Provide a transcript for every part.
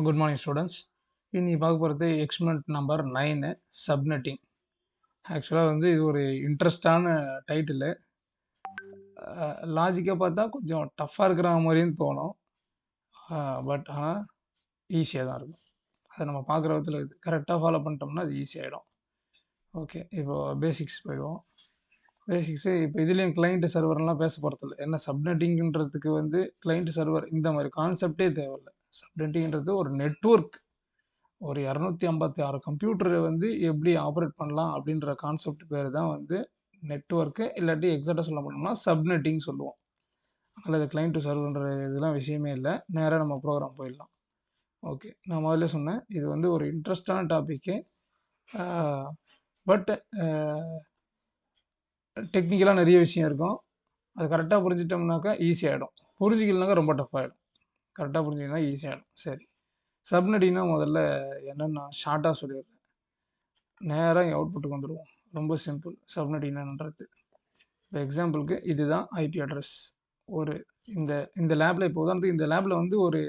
Good morning students. இன்னைக்கு பார்க்க போகிறது எக்ஸ்பெரிமெண்ட் நம்பர் 9 சப்நெட்டிங். ஆக்சுவலாக வந்து இது ஒரு இன்ட்ரெஸ்டான டைட்டிலு. லாஜிக்காக பார்த்தா கொஞ்சம் டஃப்பாக இருக்கிற மாதிரியும் தோணும். ஆனால் ஈஸியாக தான் இருக்கும். அதை நம்ம பார்க்குற விதத்தில் இது கரெக்டாக ஃபாலோ பண்ணிட்டோம்னா அது ஈஸியாகிடும். ஓகே, இப்போ பேசிக்ஸ் போயிடுவோம். பேசிக்ஸு இப்போ இதுலேயும் கிளைண்ட் சர்வர்லாம் பேச போகிறதில்ல. என்ன சப்நெட்டிங்கிறதுக்கு வந்து கிளைண்ட் சர்வர் இந்த மாதிரி கான்செப்டே தேவையில்லை. சப்நெட்டிங்கிறது ஒரு நெட்வொர்க். ஒரு 256 கம்ப்யூட்டரை வந்து எப்படி ஆப்ரேட் பண்ணலாம் அப்படின்ற கான்செப்ட் பேர் தான் வந்து நெட்வொர்க்கு, இல்லாட்டி எக்ஸாக்டாக சொல்ல முடியும்னா சப்நெட்டிங் சொல்லுவோம். அல்லது கிளைண்ட் டு சர்வர்ன்ற இதெல்லாம் விஷயமே இல்லை. நேராக நம்ம ப்ரோக்ராம் போயிடலாம். ஓகே, நான் முதல்ல சொன்னேன் இது வந்து ஒரு இன்ட்ரெஸ்டான டாப்பிக்கு. பட் டெக்னிக்கலாக நிறைய விஷயம் இருக்கும். அது கரெக்டாக புரிஞ்சிட்டோம்னாக்கா ஈஸியாகிடும். புரிஞ்சிக்கலனாக்கா ரொம்ப டஃப் ஆகிடும். கரெக்டாக புரிஞ்சிங்கன்னா ஈஸியாகிடும். சரி, சப்நெட்டிங்னா முதல்ல என்னன்னு நான் ஷார்ட்டாக சொல்லிடுறேன். நேராக அவுட்புட்டுக்கு வந்துடுவோம். ரொம்ப சிம்பிள் சப்நெட்டிங் என்னன்றது. இப்போ எக்ஸாம்பிளுக்கு இதுதான் ஐபி அட்ரஸ். ஒரு இந்த லேபில் இப்போ உதாரணத்துக்கு இந்த லேபில் வந்து ஒரு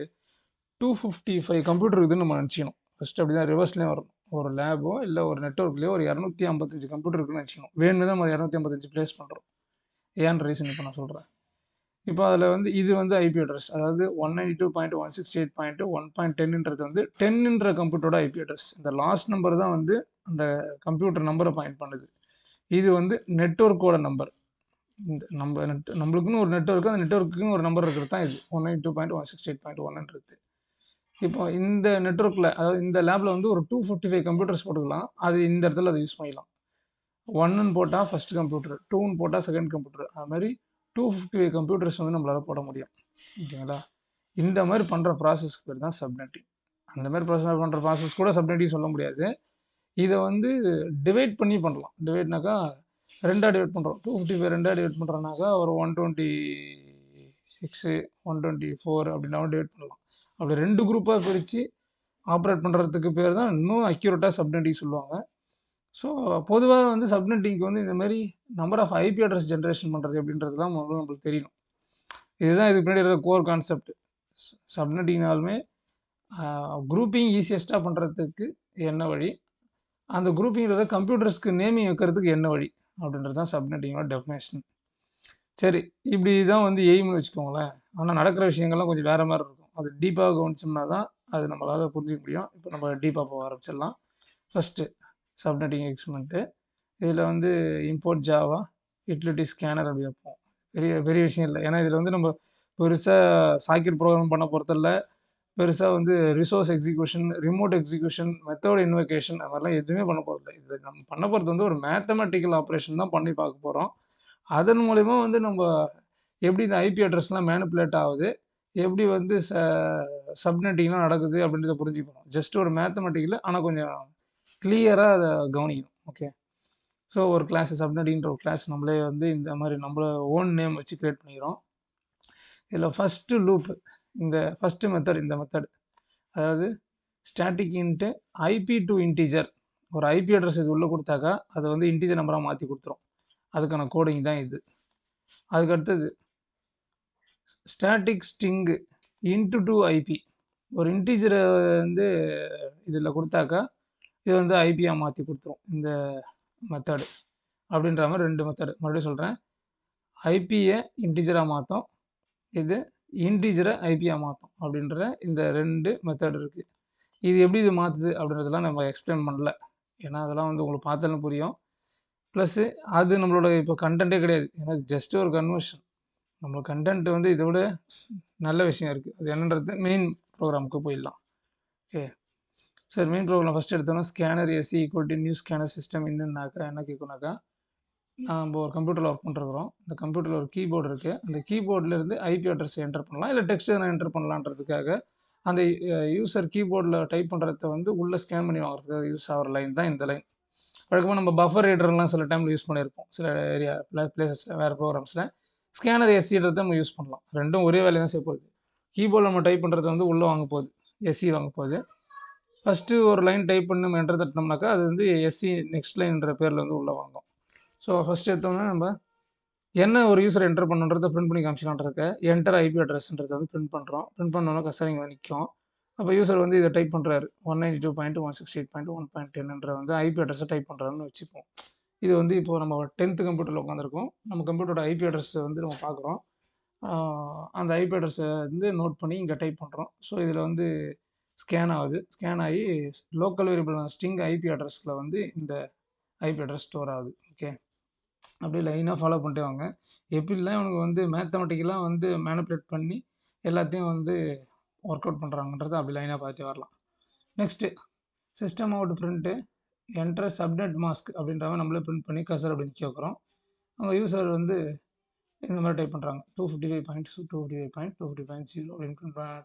255 கம்ப்யூட்டர் இருக்குதுன்னு நம்ம நினச்சிக்கணும். ஃபஸ்ட்டு அப்படி தான் ரிவர்ஸ்லேயும் வரும். ஒரு லேபோ இல்லை ஒரு நெட்ஒர்க்லேயோ ஒரு 255 கம்ப்யூட்டர் இருக்குன்னு வச்சுக்கணும். வேணும்னு தான் நம்ம 255 ப்ளேஸ் பண்ணுறோம். ஏன் ரீசன் இப்போ நான் சொல்கிறேன். இப்போ அதில் வந்து இது வந்து ஐபி அட்ரஸ், அதாவது 192.168.1.10ன்றது வந்து 10ன்ற கம்ப்யூட்டரோட ஐபி அட்ரஸ். இந்த லாஸ்ட் நம்பர் தான் வந்து அந்த கம்ப்யூட்டர் நம்பரை பாயிண்ட் பண்ணுது. இது வந்து நெட்வொர்க்கோட நம்பர். இந்த நம்மளுக்குன்னு ஒரு நெட்வொர்க்கு, அந்த நெட்வொர்க்குன்னு ஒரு நம்பர் இருக்கிறது தான் இது 192.168.1ன்றது. இப்போ இந்த நெட்வொர்க்கில், அதாவது இந்த லேபில் வந்து ஒரு 255 கம்ப்யூட்டர்ஸ் போட்டுக்கலாம். அது இந்த இடத்துல அதை யூஸ் பண்ணிக்கலாம். 1ன்னு போட்டால் ஃபஸ்ட் கம்ப்யூட்டர், 2ன்னு போட்டால் செகண்ட் கம்ப்யூட்டர், அது மாதிரி 255 கம்ப்யூட்டர்ஸ் வந்து நம்மளால் போட முடியும். ஓகேங்களா? இந்த மாதிரி பண்ணுற ப்ராசஸ்க்கு பேர் தான் சப்நெட்டிங். அந்த மாதிரி பண்ணுற ப்ராசஸ் கூட சப்நெட்டிங் சொல்ல முடியாது. இதை வந்து டிவைட் பண்ணி பண்ணலாம். டிவைட்னாக்கா ரெண்டாக டிவைட் பண்ணுறோம். 255 ரெண்டாக டிவைட் பண்ணுறோன்னாக்கா ஒரு 126 124 அப்படின்னாலும் டிவைட் பண்ணலாம். அப்படி 2 குரூப்பாக பிரித்து ஆப்ரேட் பண்ணுறதுக்கு பேர் தான் இன்னும் அக்யூரேட்டாக சப்நெட்டிங் சொல்லுவாங்க. ஸோ பொதுவாக வந்து சப்நெட்டிங்க்கு வந்து இந்த மாதிரி number of IP address generation பண்ணுறது அப்படின்றது தான் முதல்ல நம்மளுக்கு தெரியணும். இதுதான் இதுக்கு பின்னாடி இருக்கிற கோர் கான்செப்ட். சப்நெட்டிங்னாலுமே குரூப்பிங் ஈஸியஸ்ட்டாக பண்ணுறதுக்கு என்ன வழி, அந்த குரூப்பிங்கிறத கம்ப்யூட்டர்ஸ்க்கு நேமிங் வைக்கிறதுக்கு என்ன வழி அப்படின்றது தான் சப்நெட்டிங்கோட டெஃபினேஷன். சரி, இப்படி தான் வந்து எய்ம்னு வச்சுக்கோங்களேன். ஆனால் நடக்கிற விஷயங்கள்லாம் கொஞ்சம் வேறு மாதிரி இருக்கும். அது டீப்பாக கவனிச்சோம்னா தான் அது நம்மளால் புரிஞ்சிக்க முடியும். இப்போ நம்ம டீப்பாக போக ஆரம்பிச்சிடலாம். First subnetting experiment. இதில் வந்து இம்போர்ட் ஜாவா யூட்டிலிட்டி ஸ்கேனர் அப்படி வைப்போம். பெரிய விஷயம் இல்லை. ஏன்னா இதில் வந்து நம்ம பெருசாக சாக்கெட் ப்ரோக்ராம் பண்ண போகிறதில்ல. பெருசாக வந்து resource execution, remote execution, method invocation அது மாதிரிலாம் எதுவுமே பண்ண போகிறதில்ல. இது நம்ம பண்ண போகிறது வந்து ஒரு மேத்தமெட்டிக்கல் ஆப்ரேஷன் தான் பண்ணி பார்க்க போகிறோம். அதன் மூலிமா வந்து நம்ம எப்படி இந்த ஐபி அட்ரஸ்லாம் மேனிப்புலேட் ஆகுது, எப்படி வந்து சப்நெட்டிங்லாம் நடக்குது அப்படின்றத புரிஞ்சுக்கணும். ஜஸ்ட் ஒரு மேத்தமெட்டிக்கல், ஆனால் கொஞ்சம் கிளியராக அதை கவனிக்கணும். ஓகே, ஸோ ஒரு கிளாஸ் சப்நெட்டிங்கிற ஒரு கிளாஸ் நம்மளே வந்து இந்த மாதிரி நம்மள ஓன் நேம் வச்சு க்ரியேட் பண்ணிக்கிறோம். இதில் ஃபஸ்ட்டு லூப், இந்த ஃபஸ்ட்டு மெத்தட், இந்த மெத்தட் அதாவது static into IP to integer. ஒரு ஐபி அட்ரஸ் இது உள்ளே கொடுத்தாக்கா அதை வந்து இன்டீஜர் நம்பராக மாற்றி கொடுத்துரும். அதுக்கான கோடிங் தான் இது. அதுக்கு அடுத்தது static string into to IP. ஒரு இன்டீஜரை வந்து இதில் கொடுத்தாக்கா இது வந்து ஐபியாக மாற்றி கொடுத்துரும் இந்த மெத்தடு. அப்படின்ற மாதிரி 2 மெத்தடு மறுபடியும் சொல்கிறேன். ஐபியை இன்டீஜராக மாற்றும், இது இன்டீஜரை ஐபியாக மாற்றும் அப்படின்ற இந்த 2 மெத்தட் இருக்குது. இது எப்படி இது மாற்றுது அப்படின்றதெல்லாம் நம்ம எக்ஸ்பிளைன் பண்ணல. ஏன்னா அதெல்லாம் வந்து உங்களுக்கு பார்த்தாலும் புரியும். ப்ளஸ்ஸு அது நம்மளோட இப்போ கண்டென்ட்டே கிடையாது. ஏன்னா ஜஸ்ட் ஒரு கன்வர்ஷன். நம்ம கண்டென்ட் வந்து இதை விட நல்ல விஷயம் இருக்குது. அது என்னன்றது மெயின் ப்ரோக்ராமுக்கு போயிடலாம். ஓகே, சரி, மெயின் ப்ரோக்ராம் ஃபஸ்ட் எடுத்தோம்னா scanner SC equal to new scanner system என்னன்னாக்கா என்ன கேட்குனாக்கா, நம்ம ஒரு கம்ப்யூட்டரில் ஒர்க் பண்ணுறோம். இந்த கம்ப்யூட்டரில் ஒரு கீபோர்டு இருக்குது. அந்த கீபோர்ட்லேருந்து ஐபி அட்ரஸ் என்டர் பண்ணலாம், இல்லை டெக்ஸ்ட் எதனா என்டர் பண்ணலான்றதுக்காக அந்த யூசர் கீபோர்டில் டைப் பண்ணுறத வந்து உள்ளே ஸ்கேன் பண்ணி வாங்குறதுக்கு யூஸ் ஆகிற லைன் தான் இந்த லைன். வழக்கமாக நம்ம பஃபர் ரீடர்லாம் சில டைமில் யூஸ் பண்ணியிருப்போம். சில ஏரியா பிளேசஸில் வேறு ப்ரோக்ராம்ஸில் ஸ்கேனர் எஸ்சின்றதை நம்ம யூஸ் பண்ணலாம். ரெண்டும் ஒரே வேலையை தான் செய்ய போகுது. கீபோர்டில் நம்ம டைப் பண்ணுறது வந்து உள்ளே வாங்க போகுது, எஸ்சி வாங்க போகுது. ஃபஸ்ட்டு ஒரு லைன் டைப் பண்ணி நம்ம என்டர் தட்டினோம்னாக்கா அது வந்து எஸ்சி நெக்ஸ்ட் லைன்ற பேரில் வந்து உள்ளே வாங்கும். ஸோ ஃபஸ்ட்டு எடுத்தோம்னா நம்ம என்ன ஒரு யூசர் என்டர் பண்ணுன்றதை பிரிண்ட் பண்ணி காமிச்சிக்கலான்றதுக்கு என்டர் ஐபி அட்ரஸ்ன்றதை வந்து பிரிண்ட் பண்ணுறோம். பிரிண்ட் பண்ணோன்னா கசரிங்க நிற்கும். அப்போ யூசர் வந்து இதை டைப் பண்ணுறாரு 192.168.1.10 வந்து ஐபி அட்ரஸை டைப் பண்ணுறாருன்னு வச்சுப்போம். இது வந்து இப்போ நம்ம 10th கம்ப்யூட்டரில் உட்காந்துருக்கோம். நம்ம கம்ப்யூட்டரோட ஐபி அட்ரஸ் வந்து நம்ம பார்க்குறோம். அந்த ஐபி அட்ரஸை வந்து நோட் பண்ணி இங்கே டைப் பண்ணுறோம். ஸோ இதில் வந்து ஸ்கேன் ஆகுது. ஸ்கேன் ஆகி லோக்கல் வேரியபிள் ஸ்ட்ரிங் ஐபி அட்ரஸில் வந்து இந்த ஐபி அட்ரஸ் ஸ்டோர் ஆகுது. ஓகே, அப்படியே லைனாக ஃபாலோ பண்ணிட்டே வாங்க. எப்படிலாம் இவனுக்கு வந்து மேத்தமெட்டிக்கலாக வந்து மேனிப்புலேட் பண்ணி எல்லாத்தையும் வந்து ஒர்க் அவுட் பண்ணுறாங்கன்றதை அப்படி லைனாக பார்த்துட்டு வரலாம். Next system out print enter subnet mask அப்படின்றவங்க நம்மளே பிரிண்ட் பண்ணி கசர் அப்படி நிற்க வைக்கிறோம். அவங்க யூசர் வந்து இந்த மாதிரி டைப் பண்ணுறாங்க 255.255.250 அப்படின்னு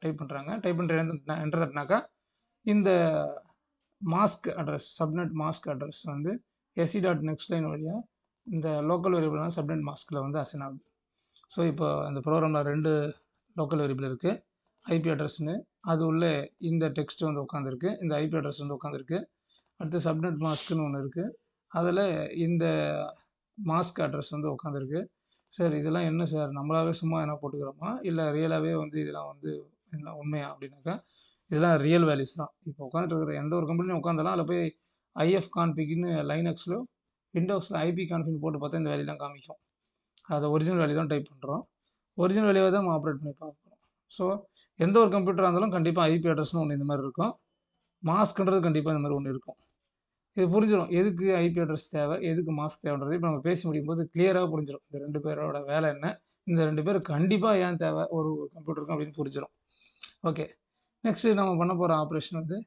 டைப் பண்ணுறாங்க. டைப் பண்ணுற என்டர் தட்டினாக்கா இந்த mask address subnet mask address வந்து SE.next லைன் வழியாக இந்த லோக்கல் வேரியபிளான சப்நெட் மாஸ்கில் வந்து அசைன் ஆகுது. ஸோ இப்போ அந்த ப்ரோக்ராமில் 2 லோக்கல் வேரியபிள் இருக்குது. ஐபி அட்ரஸ்னு அது உள்ள இந்த டெக்ஸ்ட் வந்து உட்காந்துருக்கு, இந்த ஐபி அட்ரஸ் வந்து உட்காந்துருக்கு. அடுத்து சப்நெட் மாஸ்க்குன்னு ஒன்று இருக்குது, அதில் இந்த மாஸ்க் அட்ரஸ் வந்து உட்காந்துருக்கு. சார் இதெல்லாம் என்ன சார் நம்மளாவே சும்மா என்ன போட்டுக்கிறோமா இல்லை ரியலாகவே வந்து இதெல்லாம் வந்து என்ன உண்மையா அப்படின்னாக்கா இதெல்லாம் ரியல் வேல்யூஸ் தான். இப்போ உட்காந்துட்டு இருக்கிற எந்த ஒரு கம்பெனியும் உட்காந்துலாம் அதில் போய் ஐஎஃப் கான்ஃபிக்னு லைனக்ஸில் விண்டோஸில் ஐபி கான்ஃபிக் போட்டு பார்த்தா இந்த வேல்யூ தான் காமிக்கும். அதை ஒரிஜினல் வேல்யூ தான் டைப் பண்ணுறோம். ஒரிஜினல் வேல்யூவை தான் நம்ம ஆப்ரேட் பண்ணி பார்க்குறோம். ஸோ எந்த ஒரு கம்ப்யூட்டராக இருந்தாலும் கண்டிப்பாக ஐபி அட்ரஸ்னு ஒன்று இந்த மாதிரி இருக்கும், மாஸ்க்ன்றது கண்டிப்பாக இந்த மாதிரி ஒன்று இருக்கும். இது புரிஞ்சிடும் எதுக்கு ஐபி அட்ரஸ் தேவை, எதுக்கு மாஸ்க் தேவைன்றது இப்போ நம்ம பேசி முடியும் போது கிளியராக புரிஞ்சிடும். இந்த 2 பேரோட வேலை என்ன, இந்த 2 பேர் கண்டிப்பாக ஏன் தேவை ஒரு கம்ப்யூட்டருக்கும் அப்படின்னு புரிஞ்சிடும். ஓகே, நெக்ஸ்ட்டு நம்ம பண்ண போகிற ஆப்ரேஷன் வந்து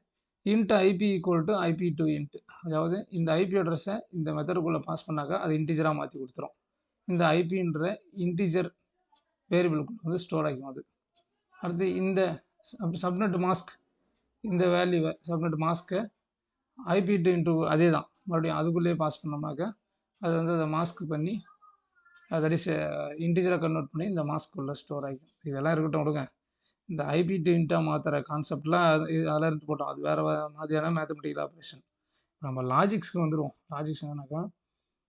int IP equal to IP to int. அதாவது இந்த ஐபி அட்ரஸை இந்த மெத்தடுக்குள்ளே பாஸ் பண்ணாக்கா அது இன்டிஜராக மாற்றி கொடுத்துரும். இந்த ஐபின்ற இன்டிஜர் வேரியபிளுக்குள்ள வந்து ஸ்டோர் ஆகிக்கும் அது. அடுத்து இந்த சப்நெட் மாஸ்க் இந்த வேல்யூவை சப்நெட் மாஸ்க்கை ஐபி டு இன்ட்டு அதே தான் மறுபடியும் அதுக்குள்ளேயே பாஸ் பண்ணோம்னாக்கா அது வந்து அதை மாஸ்க் பண்ணி தட் இஸ் இன்டிஜராக கன்வெர்ட் பண்ணி இந்த மாஸ்க்குள்ளே ஸ்டோர் ஆகிக்கும். இதெல்லாம் இருக்கட்டும் விடுங்க. இந்த ஐபி டு இன்ட்டாக மாற்றுற கான்செப்ட்லாம் அதெல்லாம் இருந்து போட்டோம், அது வேறு மாதிரியான மேத்தமெட்டிக்கல் ஆப்ரேஷன். நம்ம லாஜிக்ஸ்க்கு வந்துடுவோம். லாஜிக்ஸ் என்னன்னாக்கா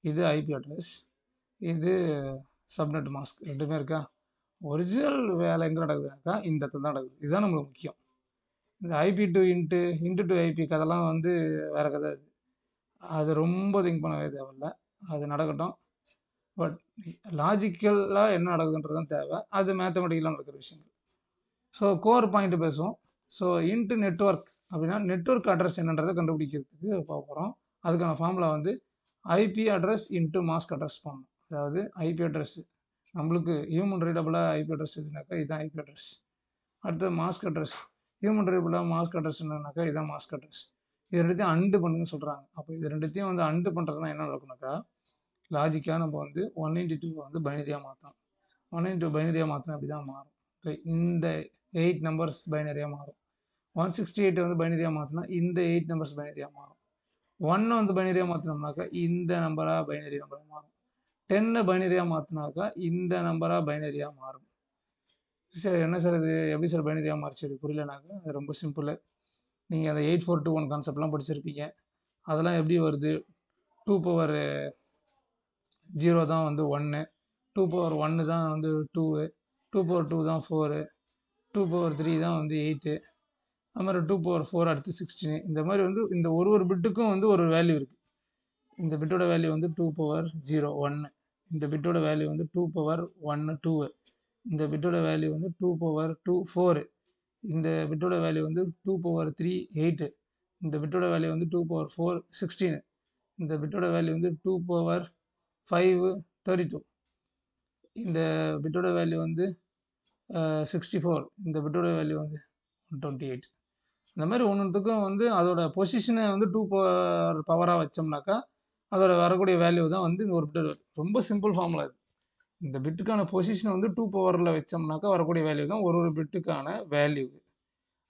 இது ஐபி அட்ரஸ், இது சப்நெட் மாஸ்க், ரெண்டுமே இருக்கா. ஒரிஜினல் வேலை எங்கே நடக்குதுனாக்கா இந்த இடத்துல தான் நடக்குது. இதுதான் நம்மளுக்கு முக்கியம். இந்த IP to into to IP கதெல்லாம் வந்து வேறு கதை. அது ரொம்ப திங்க் பண்ணவே தேவையில்லை, அது நடக்கட்டும். பட் லாஜிக்கலாக என்ன நடக்குதுன்றது தான் தேவை, அது மேத்தமெட்டிக்கலாக நடக்கிற விஷயங்கள். ஸோ கோர் பாயிண்ட் பேசுவோம். ஸோ இன்ட்டு நெட்ஒர்க் அப்படின்னா நெட்ஒர்க் அட்ரஸ் என்னன்றதை கண்டுபிடிக்கிறதுக்கு பார்க்க போகிறோம். அதுக்கான ஃபார்முலா வந்து IP address into mask address பண்ணணும். அதாவது ஐபி அட்ரஸ் நம்மளுக்கு ஹியூமன் ரீடபுளாக ஐபி அட்ரஸ் எதுனாக்கா இதுதான் ஐபி அட்ரஸ். அடுத்து மாஸ்க் அட்ரஸ் ஹியூமன் ரீடபுளாக மாஸ்க் அட்ரஸ் என்னன்னாக்கா இதுதான் மாஸ்க் அட்ரஸ். இது ரெண்டுத்தையும் அண்டு பண்ணுன்னு சொல்கிறாங்க. அப்போ இது ரெண்டுத்தையும் வந்து அண்டு பண்ணுறதுனா என்ன நடக்குனாக்கா லாஜிக்காக நம்ம வந்து 192 வந்து பைனரியாக மாற்றணும். 192 பைனரியாக மாற்றினா அப்படி தான் மாறும். இந்த 8 நம்பர்ஸ் பைனரியாக மாறும். 168 வந்து பைனரியாக மாற்றினா இந்த 8 நம்பர்ஸ் பைனரியாக மாறும். 1 வந்து பைனரியாக மாற்றினோம்னாக்கா இந்த நம்பராக பைனரி நம்பராக மாறும். 10 பைனரியாக மாற்றினாக்கா இந்த நம்பராக பைனரியாக மாறும். சார் என்ன சார் இது எப்படி சார் பைனரியாக மாறிச்சு புரியலனாக்கா அது ரொம்ப சிம்பிள். நீங்கள் அந்த 8421 கான்செப்ட்லாம் படிச்சிருப்பீங்க. அதெல்லாம் எப்படி வருது, 2 பவர் 0 தான் வந்து 1, 2 பவர் 1 தான் வந்து 2, 2 பவர் 2 தான் 4, 2 பவர் 3 தான் வந்து 8, அது மாதிரி 2 பவர் 4 அடுத்து 16. இந்த மாதிரி வந்து இந்த ஒரு பிட்டுக்கும் வந்து ஒரு வேல்யூ இருக்குது. இந்த பிட்டோட வேல்யூ வந்து 2 பவர் 0 1, இந்த பிட்டோட வேல்யூ வந்து 2 பவர் 1 2, இந்த பிட்டோட வேல்யூ வந்து 2 பவர் 2 4, இந்த பிட்டோட வேல்யூ வந்து 2 பவர் 3 8, இந்த பிட்டோட வேல்யூ வந்து 2 பவர் 4 16, இந்த பிட்டோட வேல்யூ வந்து 2 பவர் 5 32, இந்த பிட்டோட வேல்யூ வந்து 64, இந்த பிட்டோட வேல்யூ வந்து 128. இந்த மாதிரி ஒன்றுத்துக்கும் வந்து அதோட பொசிஷனை வந்து 2 பவராக வச்சோம்னாக்கா அதோட வரக்கூடிய வேல்யூ தான் வந்து இந்த ஒரு பிட்டு. ரொம்ப சிம்பிள் ஃபார்முலா இது. இந்த பிட்டுக்கான பொசிஷனை வந்து 2 பவரில் வச்சோம்னாக்கா வரக்கூடிய வேல்யூ தான் ஒரு பிட்டுக்கான வேல்யூ.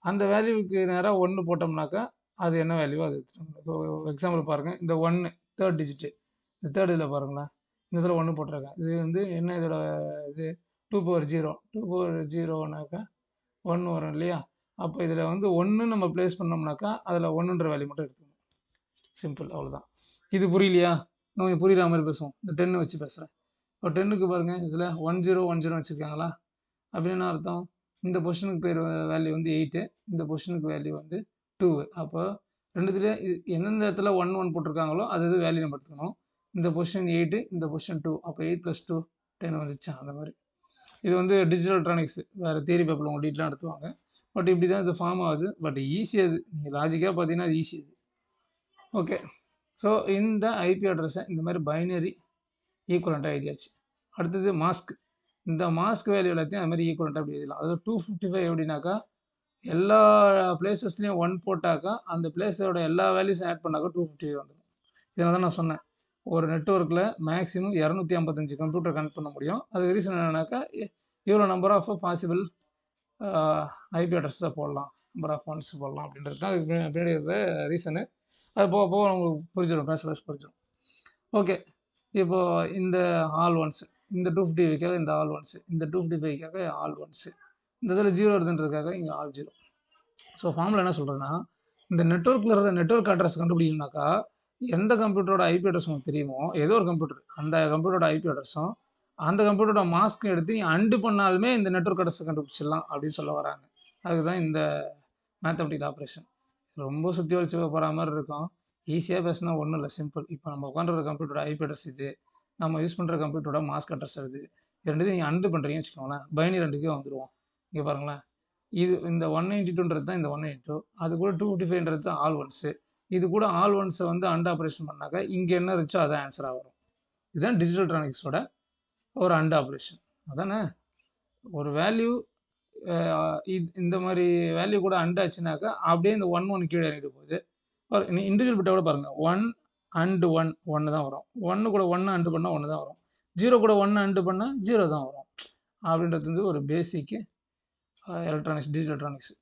அந்த வேல்யூவுக்கு நேராக 1 போட்டோம்னாக்கா அது என்ன வேல்யூ அது. இப்போ எக்ஸாம்பிள் பாருங்கள், இந்த 1 தேர்ட் டிஜிட்டு, இந்த தேர்ட் இதில் பாருங்களேன், இந்த இதில் 1 போட்டிருக்கேன். இது வந்து என்ன இதோட இது 2 பவர் 0, 2 பவர் 0னாக்கா 1 வரும் இல்லையா. அப்போ இதில் வந்து 1 நம்ம ப்ளேஸ் பண்ணோம்னாக்கா அதில் 1ன்ற வேல்யூ மட்டும் எடுத்துக்கணும். சிம்பிள், அவ்வளோதான். இது புரியலையா? நம்ம புரியுற மாதிரி பேசுவோம். இந்த 10 வச்சு பேசுகிறேன். இப்போ 10க்கு பாருங்கள், இதில் 1010 வச்சுருக்காங்களா அப்படின்னு அர்த்தம் இந்த பொசிஷனுக்கு பேர் வேல்யூ வந்து 8, இந்த பொசிஷனுக்கு வேல்யூ வந்து 2. அப்போ ரெண்டுத்துலேயும் எந்தெந்த இடத்துல 1 1 போட்டிருக்காங்களோ அது இது வேல்யூ நம்ம எடுத்துக்கணும். இந்த பொசிஷன் 8, இந்த பொசிஷன் 2. அப்போ 8 + 2 10 வந்துச்சா, அந்த மாதிரி. இது வந்து டிஜிட்டல் எலக்ட்ரானிக்ஸ், வேறு தியரி பேப்பரில் உங்கள் டீட்டெயிலாக நடத்துவாங்க. பட் இப்படி தான் இது ஃபார்ம் ஆகுது. பட் ஈஸி அது, நீங்கள் லாஜிக்காக பார்த்தீங்கன்னா அது ஈஸி அது. ஓகே, ஸோ இந்த ஐபி அட்ரஸை இந்த மாதிரி பைனரி ஈக்குவலண்ட்டாக எழுதியாச்சு. அடுத்தது மாஸ்க். இந்த மாஸ்க் வேல்யூ எல்லாத்தையும் அது மாதிரி ஈக்குவலண்ட்டாக அப்படி எழுதலாம். அதாவது 255 எப்படின்னாக்கா எல்லா பிளேசஸ்லையும் 1 போட்டாக்கா அந்த பிளேஸோட எல்லா வேல்யூஸும் ஆட் பண்ணாக்கா 255 வந்துடும். இதனால தான் நான் சொன்னேன், ஒரு நெட்ஒர்க்கில் மேக்ஸிமம் 255 கம்ப்யூட்டர் கனெக்ட் பண்ண முடியும். அதுக்கு ரீசன் என்னன்னாக்கா இவ்வளோ நம்பர் ஆஃப் பாசிபிள் ஐபி அட்ரஸை போடலாம், நம்பர் ஆஃப் ஒன்ஸ் போடலாம் அப்படின்றது தான் அதுக்கு பின்னாடி இருக்கிற ரீசனு. அது போக போக உங்களுக்கு புரிஞ்சிடும், பேச புரிஞ்சிடும். ஓகே, இப்போது இந்த ஆல் ஒன்ஸ், இந்த 255க்காக இந்த ஆல் ஒன்ஸு, இந்த 255க்காக ஆல் ஒன்ஸு, இந்த இதில் 0 வருதுன்றதுக்காக இங்கே ஆல் 0. ஸோ ஃபார்மில் என்ன சொல்கிறேன்னா, இந்த நெட்ஒர்க்கில் இருக்கிற நெட்ஒர்க் அட்ரஸ் கண்டுபிடிக்கணும்னாக்கா எந்த கம்ப்யூட்டரோட ஐபி அட்ரஸ் உங்களுக்கு தெரியுமோ, ஏதோ ஒரு கம்ப்யூட்டர், அந்த கம்ப்யூட்டரோட ஐபி அட்ரஸும் அந்த கம்ப்யூட்டரோட மாஸ்க்கும் எடுத்து நீ அண்டு பண்ணாலுமே இந்த நெட்ஒர்க் அட்ரஸை கண்டுபிடிச்சிடலாம் அப்படின்னு சொல்ல வராங்க. அதுதான் இந்த மேத்தமெட்டிக்கல் ஆப்ரேஷன். ரொம்ப சுற்றி வச்சு போகிற மாதிரி இருக்கும். ஈஸியாக பேசினா ஒன்றும் இல்லை, சிம்பிள். இப்போ நம்ம உட்காந்துற கம்ப்யூட்டரோட ஐபி அட்ரஸ் இது, நம்ம யூஸ் பண்ணுற கம்ப்யூட்டரோட மாஸ்க் அட்ரஸ் இது, ரெண்டுத்தையும் நீங்கள் அண்டு பண்ணுறீங்கன்னு வச்சுக்கோங்களேன், பைனரி ரெண்டுக்கே வந்துடுவோம். இங்கே பாருங்களேன், இது இந்த 192ன்றது தான் இந்த 192, அது கூட 255ன்றது தான் ஆல் ஒன்ஸு. இது கூட ஆல் ஒன்ஸை வந்து அண்ட் ஆப்ரேஷன் பண்ணாக்கா இங்கே என்ன இருந்துச்சோ அதான் ஆன்சராக வரும். இதுதான் டிஜிட்டல் எலக்ட்ரானிக்ஸோட ஒரு அண்ட் ஆப்ரேஷன். அதானே, ஒரு வேல்யூ இந்த மாதிரி வேல்யூ கூட அண்ட் ஆச்சுனாக்கா அப்படியே இந்த 1 1 கீழே இறங்கிட்டு போகுது. இண்டிவிஜுவல் பிட்டை கூட பாருங்கள், 1 அண்டு 1 1 தான் வரும், 1 கூட 1 அண்டு பண்ணால் 1 தான் வரும், 0 கூட 1 அண்டு பண்ணால் 0 தான் வரும். அப்படின்றது வந்து ஒரு பேசிக்கு எலக்ட்ரானிக்ஸ், டிஜிட்டல் எலக்ட்ரானிக்ஸ்.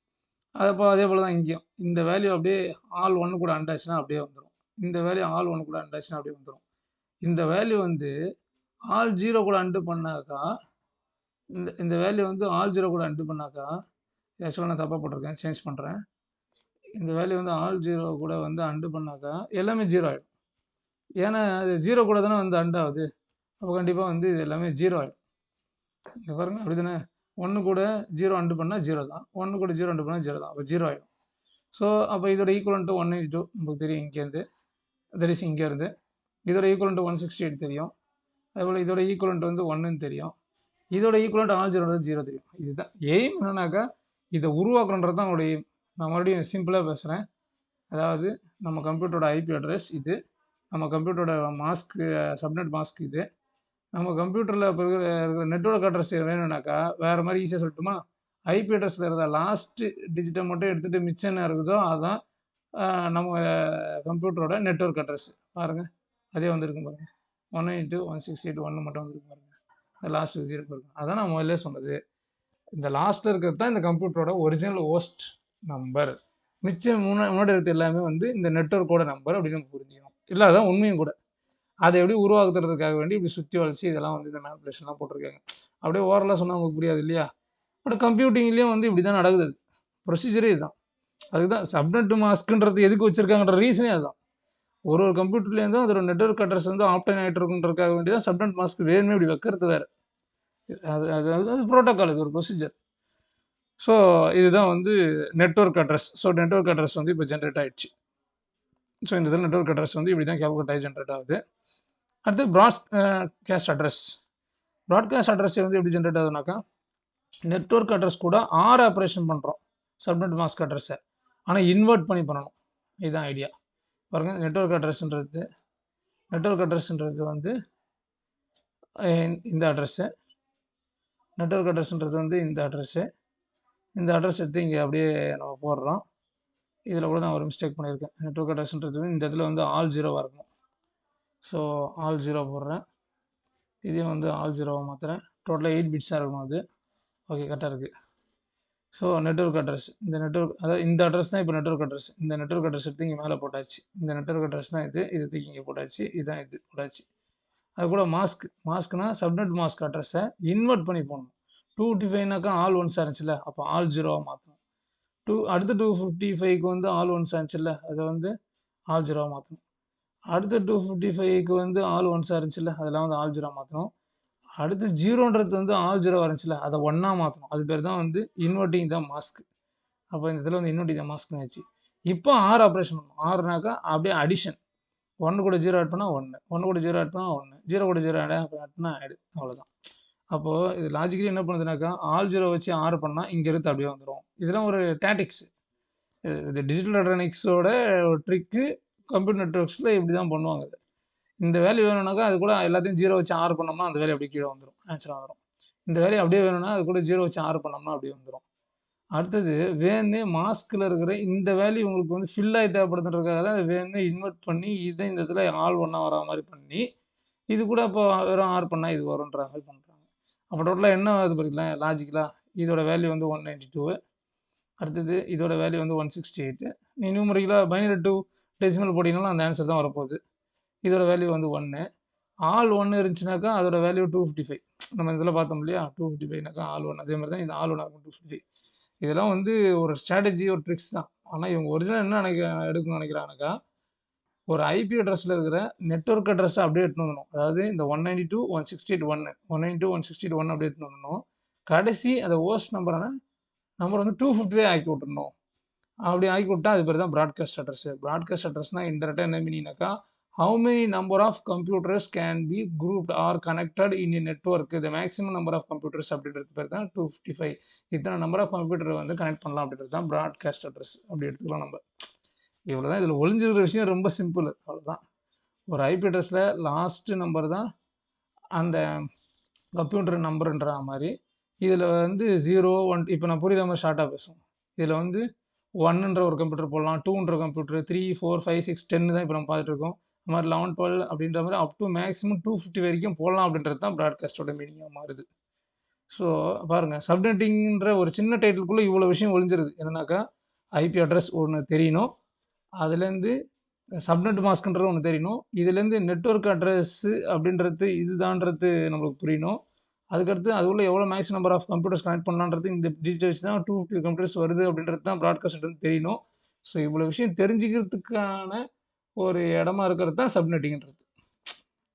அதே போல் தான் இங்கேயும் இந்த வேல்யூ அப்படியே ஆல் 1 கூட அண்டாச்சுன்னா அப்படியே வந்துடும், இந்த வேல்யூ ஆல் 1 கூட அண்டாச்சுன்னா அப்படியே வந்துடும். இந்த வேல்யூ வந்து ஆல் 0 கூட அண்டு பண்ணாக்கா, இந்த வேல்யூ வந்து ஆல் 0 கூட அண்டு பண்ணாக்கா, ஆக்சுவலாக நான் தப்பாக போட்டிருக்கேன், சேஞ்ச் பண்ணுறேன். இந்த வேல்யூ வந்து ஆல் 0 கூட வந்து அண்டு பண்ணாக்கா எல்லாமே 0 ஆகிடும். ஏன்னா அது 0 கூட தானே வந்து அண்ட் ஆகுது, அப்போ கண்டிப்பாக வந்து இது எல்லாமே 0 ஆகிடும். இங்கே பாருங்கள், அப்படி தானே, 1 கூட 0 அண்டு பண்ணால் 0 தான், 1 கூட 0 அண்டு பண்ணால் 0 தான், அப்போ 0 ஆகிடும். ஸோ அப்போ இதோட ஈக்குவலன்ட் 192 நமக்கு தெரியும், இங்கேருந்து தெரியும், இங்கேருந்து இதோட ஈக்குவலன்ட் 168 தெரியும். அதேபோல் இதோட ஈக்குவலன்ட் வந்து 1ன்னு தெரியும். இதோட ஈக்குவலன்ட் ஆல் 0 தெரியும். இதுதான் எய்ம். என்னன்னாக்கா இதை உருவாக்கணுன்றது தான் என்னோட எய்ம். நான் மறுபடியும் சிம்பிளாக பேசுகிறேன். அதாவது நம்ம கம்ப்யூட்டரோட ஐபி அட்ரஸ் இது, நம்ம கம்ப்யூட்டரோட மாஸ்க், சப்நெட் மாஸ்க் இது, நம்ம கம்ப்யூட்டரில் இப்போ இருக்கிற நெட்வொர்க் அட்ரஸ் வேணும்னாக்கா வேறு மாதிரி ஈஸியாக சொல்லட்டுமா, ஐபி அட்ரஸில் இருக்கிற லாஸ்ட்டு டிஜிட்டை மட்டும் எடுத்துகிட்டு மிச்சம் என்ன இருக்குதோ அதுதான் நம்ம கம்ப்யூட்டரோட நெட்வொர்க் அட்ரஸ். பாருங்கள், அதே வந்துருக்கும் பாருங்கள், 192.168.1 மட்டும் வந்துருக்கு பாருங்கள், லாஸ்ட் 0 இருக்கும். அதான் நான் முதல்ல சொன்னது, இந்த லாஸ்ட்டில் இருக்கிறது தான் இந்த கம்ப்யூட்டரோட ஒரிஜினல் ஹோஸ்ட் நம்பர். மிச்சம் முன்னாடி இருக்கிறது எல்லாமே வந்து இந்த நெட்வொர்க்கோட நம்பர் அப்படின்னு நம்ம புரிஞ்சுக்கணும். இல்லை அதான் உண்மையும் கூட. அதை எப்படி உருவாக்குறதுக்காக வேண்டி இப்படி சுற்றி வளைச்சி இதெல்லாம் வந்து இந்த மேனிபுலேஷன்லாம் போட்டிருக்காங்க. அப்படியே ஓரலாக சொன்னால் உங்களுக்கு புரியாது இல்லையா. பட் கம்ப்யூட்டிங்லேயும் வந்து இப்படி தான் நடக்குது, ப்ரொசீஜரே இதுதான். அதுக்கு தான் சப்நெட் மாஸ்க்குன்றது எதுக்கு வச்சுருக்காங்கன்ற ரீசனே அதுதான். ஒரு கம்ப்யூட்டர்லேருந்தும் அதோட நெட்வொர்க் அட்ரஸ் வந்து ஆப்டைன் ஆகிட்டு இருக்குன்றதுக்காக வேண்டி தான் சப்நெட் மாஸ்க் வேணுமே இப்படி வைக்கிறது வேறு. அது ப்ரோட்டோக்கால், இது ஒரு ப்ரொசீஜர். ஸோ இதுதான் வந்து network address. So network address வந்து இப்போ ஜென்ரேட் ஆகிடுச்சு. ஸோ இந்த இதில் நெட்வொர்க் அட்ரஸ் வந்து இப்படி தான் கேல்குலேட் ஆகி ஜென்ரேட் ஆகுது. அடுத்து ப்ராட்காஸ்ட் அட்ரஸ். ப்ராட்காஸ்ட் அட்ரஸ் வந்து எப்படி ஜென்ரேட் ஆகுதுனாக்கா, நெட்வொர்க் அட்ரஸ் கூட ஆப்ரேஷன் பண்ணுறோம் சப்நெட் மாஸ்க் அட்ரஸை, ஆனால் இன்வெர்ட் பண்ணி பண்ணணும். இதுதான் ஐடியா. பாருங்கள், நெட்வொர்க் அட்ரஸ்ன்றது வந்து இந்த அட்ரஸ்ஸு, நெட்வொர்க் அட்ரஸ்ன்றது வந்து இந்த அட்ரஸ்ஸு, இந்த அட்ரஸ் எடுத்து இங்கே அப்படியே நம்ம போடுறோம். இதில் கூட நான் ஒரு மிஸ்டேக் பண்ணியிருக்கேன். நெட்வொர்க் அட்ரஸ்ன்றது இந்த இடத்துல வந்து ஆல் 0வாக இருக்கணும். ஸோ ஆல் 0 போடுறேன், இதையும் வந்து ஆல் 0வாக மாற்றுறேன். டோட்டலாக 8 பிட்ஸாக இருக்கணும் அது. ஓகே, கரெக்டாக இருக்குது. ஸோ நெட்வொர்க் அட்ரஸ், இந்த நெட்வொர்க், அதாவது இந்த அட்ரஸ் தான் இப்போ நெட்வொர்க் அட்ரஸ். இந்த நெட்வொர்க் அட்ரஸ் எடுத்து இங்கே மேலே போட்டாச்சு. இந்த நெட்வொர்க் அட்ரஸ் தான் இது தூக்கி இங்கே போட்டாச்சு. இதுதான் இது போட்டாச்சு. அது கூட மாஸ்க்னா சப்நெட் மாஸ்க் அட்ரஸை இன்வெர்ட் பண்ணி போடணும். 255னாக்கா ஆல் ஒன்ஸாக இருந்துச்சுல்ல, அப்போ ஆல் 0வாக மாற்றணும். அடுத்து 255க்கு வந்து ஆல் ஒன்ஸ் இருந்துச்சுல்ல, அதை வந்து ஆல் 0வாக மாற்றணும். அடுத்து 255க்கு வந்து ஆல் ஒன்ஸாக இருந்துச்சுல்ல, அதெல்லாம் வந்து ஆல் 0 மாற்றணும். அடுத்து ஜீரோன்றது வந்து ஆல் ஜீரோ வந்துச்சுல, அதை ஒன்றா மாற்றணும். அது பேர் தான் வந்து இன்வெர்ட்டிங் த மாஸ்க். அப்போ இந்த இதில் வந்து இன்வெர்ட்டிங் த மாஸ்க்னு ஆச்சு. இப்போ ஆறு ஆப்ரேஷன் பண்ணணும். ஆறுனாக்கா அப்படியே அடிஷன். 1 கூட 0 ஆட் பண்ணால் 1, 1 கூட 0 ஆட் பண்ணால் 1, 0 கூட 0 ஆட் பண்ணால் ஆடு, அவ்வளோதான். அப்போது இது லாஜிக்கலி என்ன பண்ணுதுனாக்கா, ஆல் ஜீரோ வச்சு 6 பண்ணால் இங்கே இருந்து அப்படியே வந்துடும். இதெல்லாம் ஒரு டாட்டிக்ஸ். இது டிஜிட்டல் எலக்ட்ரானிக்ஸோட ஒரு ட்ரிக்கு. கம்ப்யூட்டர் நெட்ஒர்க்ஸில் இப்படி தான் பண்ணுவாங்க. இந்த வேல்யூ வேணும்னாக்கா அது கூட எல்லாத்தையும் 0 வச்சு 6 பண்ணோம்னா அந்த வேல்யூ அப்படியே கீழே வந்துடும், ஆன்சராக வந்துடும். இந்த வேல்யூ அப்படியே வேணும்னா அது கூட 0 வச்சு 6 பண்ணோம்னா அப்படியே வந்துடும். அடுத்தது வேணே மாஸ்கில் இருக்கிற இந்த வேல்யூ உங்களுக்கு வந்து ஃபில் ஆகி தேவைப்படுதுன்றதுக்காக தான் வேணே இன்வெர்ட் பண்ணி இதை இந்த இடத்துல ஆல் ஒன்றா வர மாதிரி பண்ணி இது கூட இப்போ வெறும் 6 பண்ணால் இது வரும்ன்ற மாதிரி பண்ணுறாங்க. அப்போ டோட்டலாக என்ன ஆகுது பாருங்களேன் லாஜிக்கலாக. இதோட வேல்யூ வந்து 192. அடுத்தது இதோட வேல்யூ வந்து 168. நீ நியூமரிக்கலாக பைனரி டூ டெசிமல் போட்டிங்கனாலும் அந்த ஆன்சர் தான் வரப்போகுது. இதோட வேல்யூ வந்து 1. ஆல் 1 இருந்துச்சுனாக்கா அதோட வேல்யூ 255. நம்ம இதில் பார்த்தோம் இல்லையா, 255னாக்கா ஆல் 1. அதே மாதிரி தான் இந்த ஆல் 1 இருக்கும் 255. இதெல்லாம் வந்து ஒரு ஸ்ட்ராட்டஜி, ஒரு ட்ரிக்ஸ் தான். ஆனால் இவங்க ஒரிஜினல் என்ன எடுக்கணும்னு நினைக்கிறாங்கனாக்கா, ஒரு ஐபி அட்ரஸில் இருக்கிற நெட்ஒர்க் அட்ரஸை அப்படியே எடுத்துன்னு வந்துடணும். அதாவது இந்த 192.168.1 192.168.1 அப்படியே எடுத்துன்னு வந்துடணும். கடைசி அந்த ஹோஸ்ட் நம்பர் வந்து 255 ஆக்கி விட்டுருணும். அப்படி ஆக்கி விட்டா அது பேர் தான் ப்ராட்காஸ்ட் அட்ரஸ். ப்ராட்காஸ்ட் அட்ரஸ்னால் இன்டெரக்டாக என்ன மீனிங்னாக்கா, how many number of computers can be grouped or connected in network, the maximum number of computers அப்படின்றது பேர் தான் 255. இத்தனை நம்பர் ஆஃப் கம்ப்யூட்டர் வந்து கனெக்ட் பண்ணலாம் அப்படின்றது தான் ப்ராட்காஸ்ட் அட்ரஸ். அப்படி எடுத்துக்கலாம் நம்ம. இவ்வளோ தான் இதில் ஒளிஞ்சிருக்கிற விஷயம். ரொம்ப சிம்பிள், அவ்வளோதான். ஒரு ஐபி அட்ரஸில் லாஸ்ட்டு நம்பர் தான் அந்த கம்ப்யூட்டர் நம்பருன்ற மாதிரி. இதில் வந்து 0 1 இப்போ நான் புரியுற மாதிரி ஷார்ட்டாக பேசுவோம். இதில் வந்து 1ன்ற ஒரு கம்ப்யூட்டர் போடலாம், 2ன்ற கம்ப்யூட்டர், 3 4 5 6 10 தான் இப்போ நம்ம பார்த்துட்டு இருக்கோம். அது மாதிரி 11 12 அப்படின்ற மாதிரி அப் டு மேக்ஸிமம் 250 வரைக்கும் போடலாம் அப்படின்றது தான் ப்ராட்காஸ்ட்டோட மீனிங்காக மாறுது. ஸோ பாருங்கள், சப்நெட்டிங்கிற ஒரு சின்ன டைட்டிலுக்குள்ளே இவ்வளோ விஷயம் ஒளிஞ்சிருது. என்னன்னாக்கா, ஐபி அட்ரஸ் ஒன்று தெரியணும், அதுலேருந்து சப்நெட் மாஸ்க்ன்றது ஒன்று தெரியணும், இதுலேருந்து நெட்ஒர்க் அட்ரஸ்ஸு அப்படின்றது இதுதான்றது நம்மளுக்கு புரியணும். அதுக்கடுத்து அது உள்ள எவ்வளோ maximum number of computers connect பண்ணலான்றது இந்த டிஜிட்டல் வச்சு தான் 250 கம்ப்யூட்டர்ஸ் வருது அப்படின்றது தான் ப்ராட்காஸ்ட் தெரியணும். ஸோ இவ்வளோ விஷயம் தெரிஞ்சுக்கிறதுக்கான ஒரு இடமா இருக்கிறது தான் சப்நெட்டிங்கிறது.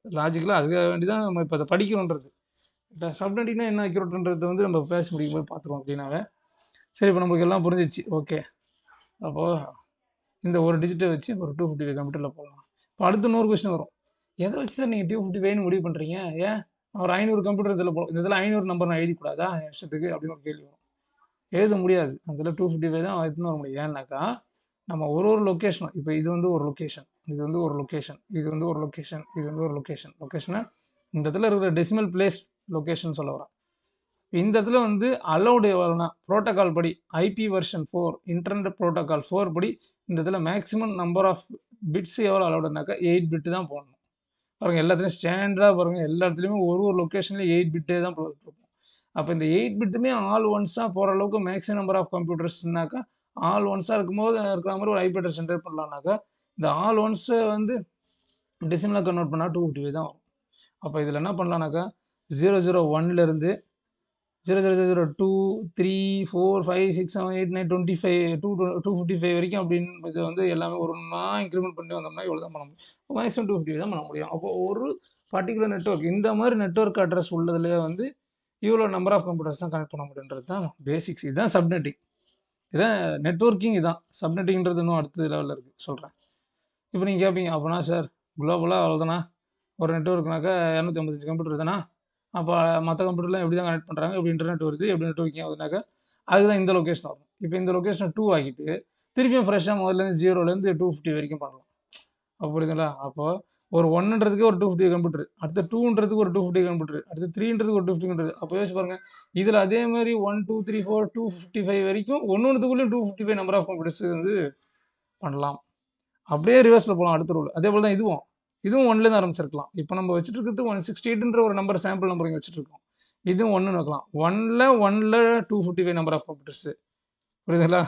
லாஜிக்கலாக அதுக்காக வேண்டி தான் நம்ம இப்போ அதை படிக்கணுன்றது. இப்போ சப்நெட்டிங்னா என்ன அக்யூரேட்ன்றது வந்து நம்ம பேச முடியும் போது பார்த்துருவோம் அப்படின்னாவே. சரி, இப்போ நமக்கு எல்லாம் புரிஞ்சிச்சு. ஓகே, அப்போது இந்த ஒரு டிஜிட்டை வச்சு ஒரு 255 கம்ப்யூட்டரில் போடலாம். இப்போ அடுத்து 100 கொஸ்டின் வரும். எதை வச்சு சார் நீங்கள் 255ன்னு முடிவு பண்ணுறீங்க? ஏன் ஒரு 500 கம்ப்யூட்டர் இதில் போடும், இதில் 500 நம்பர் நான் எழுதிக்கூடாதா என் இஷ்டத்துக்கு அப்படின்னு ஒரு கேள்வி வரும். எழுத முடியாது. அதில் 255 தான் எடுத்துன்னு வர முடியும். ஏன்னாக்கா நம்ம ஒரு லொக்கேஷனும், இப்போ இது வந்து ஒரு லொக்கேஷன், இது வந்து ஒரு லொக்கேஷன், இது வந்து ஒரு லொக்கேஷன், இது வந்து ஒரு லொக்கேஷன். லொக்கேஷனை இந்த இடத்துல இருக்கிற டெசிமல் பிளேஸ் லொக்கேஷன் சொல்ல வரேன். இந்த இடத்துல வந்து அலௌடு எவ்வளோனா ப்ரோட்டோகால் படி ஐபி வெர்ஷன் 4 இன்டர்நெட் ப்ரோட்டோகால் 4 படி இந்த இடத்துல மேக்ஸிமம் நம்பர் ஆஃப் பிட்ஸ் எவ்வளோ அலௌடுனாக்கா 8 பிட்டு தான் போடணும். பாருங்கள், எல்லாத்துலேயும் ஸ்டாண்டர்டாக பாருங்கள், எல்லா இடத்துலையுமே ஒரு லொக்கேஷன்லேயும் 8 பிட்டே தான் போட்டுருப்போம். அப்போ இந்த 8 பிட்டுமே ஆல் ஒன்ஸாக போகிற அளவுக்கு மேக்ஸிமம் நம்பர் ஆஃப் கம்ப்யூட்டர்ஸ்னாக்கா ஆல் ஒன்ஸாக இருக்கும்போது இருக்கிற மாதிரி ஒரு ஐபி அட்ரஸ் ஜென்ரேட் பண்ணலாம்னாக்கா இந்த ஆல் ஒன்ஸை வந்து டெசிமலாக கன்வெர்ட் பண்ணால் 255 தான் வரும். அப்போ இதில் என்ன பண்ணலாம்னாக்கா 001லேருந்து 00002 3 4 5 6 7 8 9 25 255 வரைக்கும் அப்படின்னு இது வந்து எல்லாமே ஒரு ஒன்றா இன்க்ரிமெண்ட் பண்ணி வந்தோம்னா இவ்வளோ தான் பண்ண முடியும். மேக்ஸிமம் 255 தான் பண்ண முடியும். அப்போ ஒரு பர்டிகுலர் நெட்ஒர்க் இந்த மாதிரி நெட்ஒர்க் அட்ரஸ் உள்ளதுலேயே வந்து இவ்வளோ நம்பர் ஆஃப் கம்ப்யூட்டர்ஸ் தான் கனெக்ட் பண்ண முடியுன்றது தான் பேசிக்ஸ். இதுதான் சப்நெட்டிங், இதான் நெட்ஒர்க்கிங். இதுதான் சப்நெட்டிங்கிறது. இன்னும் அடுத்த லெவலில் இருக்குது, சொல்கிறேன். இப்போ நீங்கள் கேட்பீங்க, அப்போனா சார் குளோபலாக அவ்வளோதானா, ஒரு நெட்ஒர்க்னாக்கா 255 கம்ப்யூட்டர் தானே, அப்போ மற்ற கம்ப்யூட்டர்லாம் எப்படி தான் கனெக்ட் பண்ணுறாங்க, எப்படி இன்டர்நெட் வருது, எப்படி நெட்ஒர்க்கிங் ஆகுதுனாக்கா அதுதான் இந்த லொக்கேஷன் வரும். இப்போ இந்த லொக்கேஷனை 2 ஆகிட்டு திருப்பியும் ஃப்ரெஷ்ஷாக முதல்லேருந்து 0லேருந்து 250 வரைக்கும் பண்ணலாம். அப்போ புரியுதுங்களா? அப்போது ஒரு 1ன்றதுக்கு ஒரு 250 கம்ப்யூட்டர், அடுத்து 2ன்றதுக்கு ஒரு 250 கம்ப்யூட்டர், அடுத்து 3ன்றதுக்கு ஒரு 250 கம்ப்யூட்டர். அப்போ யோசிச்சு பாருங்கள், இதில் அதே மாதிரி 1 2 3 4 255 வரைக்கும் ஒன்றுத்துக்குள்ளேயும் 255 நம்பர் ஆஃப் கம்ப்யூட்டர்ஸ் வந்து பண்ணலாம். அப்படியே ரிவர்ஸில் போகலாம் அடுத்த ரூல். அதே போல் தான் இதுவும் 1லேருந்து ஆரம்பிச்சிருக்கலாம். இப்போ நம்ம வச்சுட்டு இருக்கிறது 168ன்ற ஒரு நம்பர், சாம்பிள் நம்பர் இங்கே வச்சுட்டு இருக்கோம். இதுவும் 1ன்னு வைக்கலாம். 1ல் 255 நம்பர் ஆஃப் கம்ப்யூட்டர்ஸு, புரியுதுங்களா?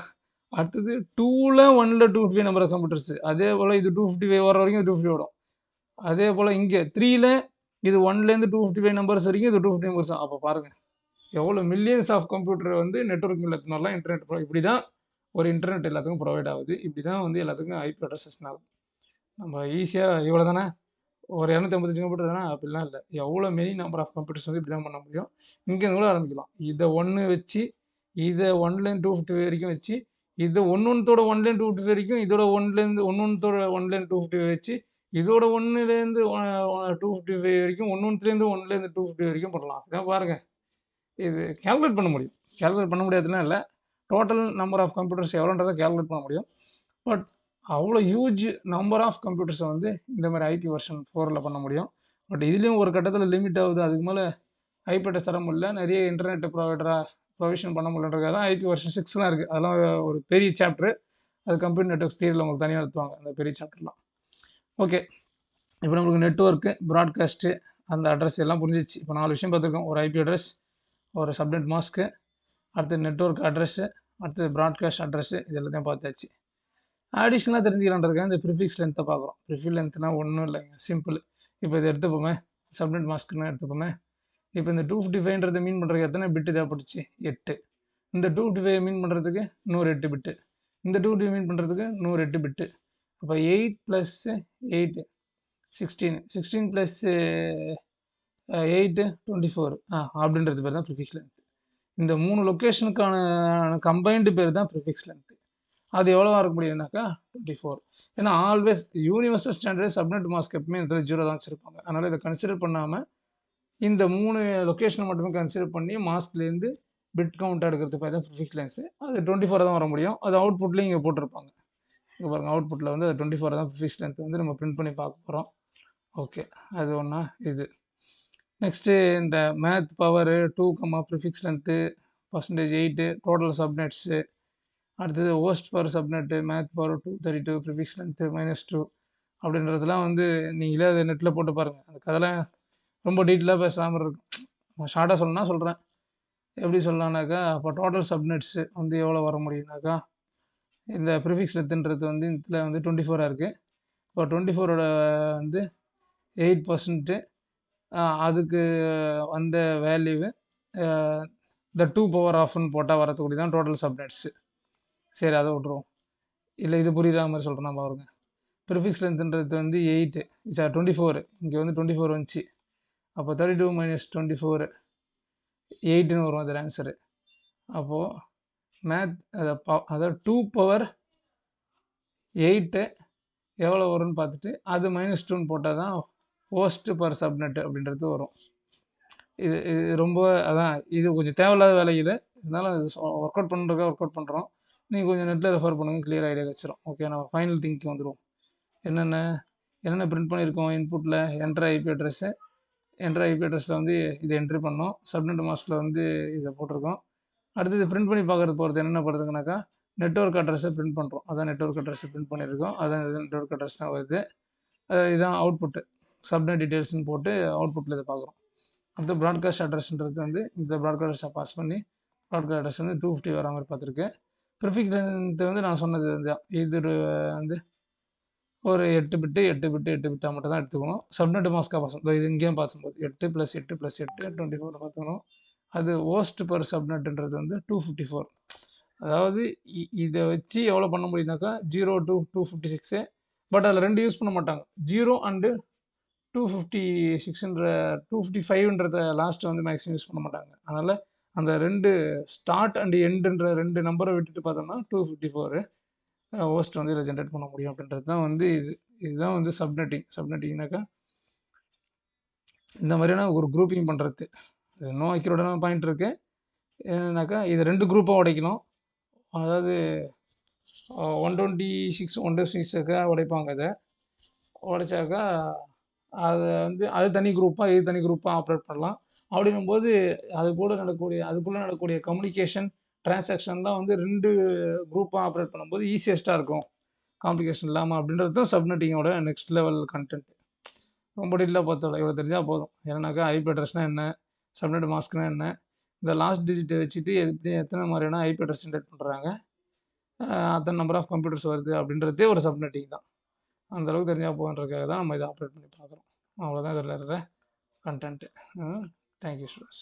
அடுத்தது 2ல் 255 நம்பர் ஆஃப் கம்ப்யூட்டர்ஸு. அதே போல் இது 255 வர வரைக்கும் 250 வரும். அதே போல் இங்கே 3ல் இது 1லேருந்து 255 நம்பர்ஸ் வரைக்கும் இது 250 நம்பர்ஸ். அப்போ பாருங்கள் எவ்வளோ மில்லியன்ஸ் ஆஃப் கம்ப்யூட்டர் வந்து நெட்ஒர்க்கிங் எடுத்துனாலாம் இன்டர்நெட் இப்படி தான் ஒரு இன்டர்நெட் எல்லாத்துக்கும் ப்ரொவைட் ஆகுது. இப்படி தான் வந்து எல்லாத்துக்கும் ஐபி அட்ரஸஸ் ஆகும். நம்ம ஈஸியாக இவ்வளோ தானே ஒரு 255 கம்ப்யூட்டர் தானே அப்படிலாம் இல்லை, எவ்வளோ மெனி நம்பர் ஆஃப் கம்ப்யூட்டர்ஸ் வந்து இப்படி தான் பண்ண முடியும். இங்கேருந்து கூட ஆரம்பிக்கலாம். இதை ஒன்று வச்சு இதை 1 லேன் 250 வரைக்கும் வச்சு இது ஒன்னொன்றோட 1 லேன் 250 வரைக்கும் இதோட ஒன்லேருந்து ஒன்னொன்றோட 1 லேன் 250 வச்சு இதோட 1லேருந்து 255 வரைக்கும் ஒன்னொன்றுலேருந்து 1லேருந்து 250 வரைக்கும் பண்ணலாம். இதான் பாருங்க, இது கால்குலேட் பண்ண முடியும். கால்குலேட் பண்ண முடியாதுன்னா இல்லை, டோட்டல் நம்பர் ஆஃப் கம்ப்யூட்டர்ஸ் எவ்வளோன்றதை கால்குலேட் பண்ண முடியும். பட் அவ்வளோ ஹியூஜ் நம்பர் ஆஃப் கம்ப்யூட்டர்ஸை வந்து இந்த மாதிரி ஐபி வெர்ஷன் 4ல் பண்ண முடியும். பட் இதுலேயும் ஒரு கட்டத்தில் லிமிட் ஆகுது, அதுக்கு மேலே ஐபேட்டை தர முடியல, நிறைய இன்டர்நெட் ப்ரொவைடராக ப்ரொவிஷன் பண்ண முடியலன்றதுக்காக தான் ஐபி வெர்ஷன் 6 இருக்குது. அதெல்லாம் ஒரு பெரிய சாப்டர், அது கம்ப்யூட்டர் நெட்வொர்க்ஸ் தியரியில் உங்களுக்கு தனியாக நடத்துவாங்க அந்த பெரிய சாப்டர்லாம். ஓகே, இப்போ நம்மளுக்கு நெட்வொர்க்கு, ப்ராட்காஸ்ட்டு, அந்த அட்ரஸ் எல்லாம் புரிஞ்சிச்சு. இப்போ 4 விஷயம் பார்த்துருக்கோம். ஒரு ஐபி அட்ரஸ், ஒரு சப்நெட் மாஸ்க்கு, அடுத்து நெட்வொர்க் அட்ரஸ்ஸு, அடுத்து ப்ராட்காஸ்ட் அட்ரஸ்ஸு, இது எல்லாத்தையும் பார்த்தாச்சு. அடிஷ்னலாக தெரிஞ்சுக்கலான்றதுக்காக இந்த ப்ரிஃபிக்ஸ் லென்த்தை பார்க்குறோம். ப்ரிஃபிக்ஸ் லென்த்னா ஒன்றும் இல்லைங்க, சிம்பிள். இப்போ இதை எடுத்துப்போமே, சப்நெட் மாஸ்க்குன்னு எடுத்துப்போமே. இப்போ இந்த 255ன்றதை மீன் பண்ணுறதுக்கு எத்தனை பிட்டு தேவைப்பட்டுச்சு? 8. இந்த 255 மீன் பண்ணுறதுக்கு 108 பிட்டு. இந்த 255 மீன் பண்ணுறதுக்கு 108 பிட்டு. அப்போ 8 + 8 16, 16 + 8 24 அப்படின்றது பேர் தான் ப்ரிஃபிக்ஸ் லென்த். இந்த 3 லொக்கேஷனுக்கான கம்பைன்டு பேர் தான் ப்ரிஃபிக்ஸ் லென்த். அது எவ்வளோ இருக்க முடியும்னாக்கா 24. ஏன்னா always universal standard subnet mask எப்பவுமே இந்த 0 தான் வச்சுருப்பாங்க. அதனால் இதை கன்சிடர் பண்ணாமல் இந்த 3 லொக்கேஷனை மட்டுமே கன்சிடர் பண்ணி மாஸ்க்லேருந்து பிட் கவுண்ட் எடுக்கிறது பேர் தான் ப்ரிஃபிக்ஸ் லென்த். அது 24 தான் வர முடியும். அது அவுட்புட்லேயும் இங்கே போட்டிருப்பாங்க. இங்கே பாருங்கள், அவுட்புட்டில் வந்து அது 24 தான் ப்ரிஃபிக்ஸ் லென்த் வந்து நம்ம பிரிண்ட் பண்ணி பார்க்க போகிறோம். ஓகே, அது ஒன்றா. இது நெக்ஸ்ட்டு இந்த math power 2, prefix length %8, total subnets, அடுத்தது host power subnet, math power 232, prefix length -2 அப்படின்றதுலாம் வந்து நீங்களே அதை நெட்டில் போட்டு பாருங்கள். அந்த கதெல்லாம் ரொம்ப டீட்டெயிலாக பேசாமல் இருக்கும். ஷார்ட்டாக சொல்லணும்னா சொல்கிறேன். எப்படி சொல்லலாம்னாக்கா, இப்போ டோட்டல் சப்நெட்ஸு வந்து எவ்வளோ வர முடியும்னாக்கா, இந்த ப்ரிஃபிக்ஸ் லென்த்துன்றது வந்து இதில் வந்து 24 இருக்குது. இப்போ 24ஓட வந்து 8%, அதுக்கு வந்த வேல்யூவு இந்த 2 பவர் ஆஃப்னு போட்டால் வரக்கூடிய தான் டோட்டல் சப்நெட்ஸு. சரி, அதை விட்ருவோம். இல்லை, இது புரியுற மாதிரி சொல்கிறேன் பாருங்க. ப்ரிஃபிக்ஸ் லென்த்துன்றது வந்து 8 24, இங்கே வந்து 24 வந்துச்சு. அப்போ 32 - 24 8ன்னு வரும் அது ஆன்சரு. அப்போது மேத் அதாவது 2 பவர் 8 எவ்வளோ வரும்னு பார்த்துட்டு அது -2ன்னு போட்டால் தான் ஹோஸ்ட் பர் சப்நெட் அப்படின்றது வரும். இது இது ரொம்ப அதான், இது கொஞ்சம் தேவையில்லாத வேலையில் இருந்தாலும் இது ஒர்க் அவுட் பண்ணுறதுக்காக ஒர்க் அவுட் பண்ணுறோம். நீங்கள் கொஞ்சம் நெட்டில் ரெஃபர் பண்ணுங்கள், கிளியர் ஐடியா வச்சிடும். ஓகே, நம்ம ஃபைனல் திங்க்கு வந்துடுவோம். என்னென்ன பிரிண்ட் பண்ணியிருக்கோம் இன்புட்டில்? Enter IP address, enter IP அட்ரஸில் வந்து இதை என்ட்ரி பண்ணோம். சப்நெட் மாஸ்கில் வந்து இதை போட்டிருக்கோம். அடுத்தது பிரிண்ட் பண்ணி பார்க்குறது போகிறது என்னென்ன பண்ணுறதுனாக்கா, நெட்வொர்க் அட்ரஸை பிரிண்ட் பண்ணுறோம். அதான் நெட்வொர்க் அட்ரஸை பிரிண்ட் பண்ணியிருக்கோம். அதான் நெட்வொர்க் அட்ரஸ் தான் வருது. இதுதான் அவுட்புட்டு. சப்நெட் டீட்டெயில்ஸ்னு போட்டு அவுட்புட்டில் இதை பார்க்குறோம். அடுத்து ப்ராட்காஸ்ட் அட்ரஸ்ன்றது வந்து இந்த ப்ராட்காஸ்ட்டை பாஸ் பண்ணி ப்ராட்காஸ்ட் அட்ரஸ் வந்து 250 வர மாதிரி பார்த்துருக்கேன். ப்ரிஃபிக்ஸ் லென்த் வந்து நான் சொன்னது தான், இது வந்து ஒரு 8 பிட்டாக மட்டும் தான் எடுத்துக்கணும். சப்நெட் மாஸ்க்காக பார்க்கணும். இது இங்கேயும் பார்க்கும்போது 8 + 8 + 8 24 பார்த்துக்கணும். அது ஹோஸ்ட் பர் சப்நெட்ன்றது வந்து 254. அதாவது இதை வச்சு எவ்வளோ பண்ண முடியும்னாக்கா 0 to 256. பட் அதில் 2 யூஸ் பண்ண மாட்டாங்க. 0 and 256ன்ற 255ன்றத லாஸ்ட்டு வந்து மேக்ஸிமம் யூஸ் பண்ண மாட்டாங்க. அதனால் அந்த 2 ஸ்டார்ட் அண்ட் எண்டுன்ற 2 நம்பரை விட்டுட்டு பார்த்தோம்னா 254 ஹோஸ்ட் வந்து இதில் ஜென்ரேட் பண்ண முடியும் அப்படின்றது தான் வந்து இதுதான் வந்து சப்நெட்டிங்னாக்கா இந்த மாதிரியான ஒரு குரூப்பிங் பண்ணுறது. இது இன்னும் அக்யூரேட்டான பாயிண்ட் இருக்குது. என்னன்னாக்கா இதை 2 குரூப்பாக உடைக்கணும். அதாவது 126 உடைப்பாங்க. இதை உடைச்சாக்கா அதை வந்து அது தனி குரூப்பாக இது தனி குரூப்பாக ஆப்ரேட் பண்ணலாம். அப்படின்னும்போது அதுக்குள்ளே நடக்கக்கூடிய கம்யூனிகேஷன் டிரான்சாக்ஷன்லாம் வந்து 2 குரூப்பாக ஆப்ரேட் பண்ணும்போது ஈஸியஸ்ட்டாக இருக்கும், காம்ப்ளிகேஷன் இல்லாமல். அப்படின்றது தான் சப்நெட்டிங்கோட நெக்ஸ்ட் லெவல் கண்டென்ட். ரொம்ப டீட்டெயிலாக பார்த்தோம், இவ்வளோ தெரிஞ்சால் போதும். ஏன்னாக்கா ஐபி அட்ரஸ்னால் என்ன, சப்நெட் மாஸ்க்னா என்ன, இந்த லாஸ்ட் டிஜிட்டை வச்சுட்டு எத்தனை மாதிரியான ஐபி அட்ரஸ் ஜென்ரேட் பண்ணுறாங்க, அத்தனை நம்பர் ஆஃப் கம்ப்யூட்டர்ஸ் வருது அப்படின்றதே ஒரு சப்நெட்டிங் தான். அந்தளவுக்கு தெரிஞ்சால் போகிறதுக்காக தான் நம்ம இதை ஆப்ரேட் பண்ணி பார்க்குறோம். அவ்வளோதான் இதில் இருக்கிற கண்டென்ட்டு. Thank you students.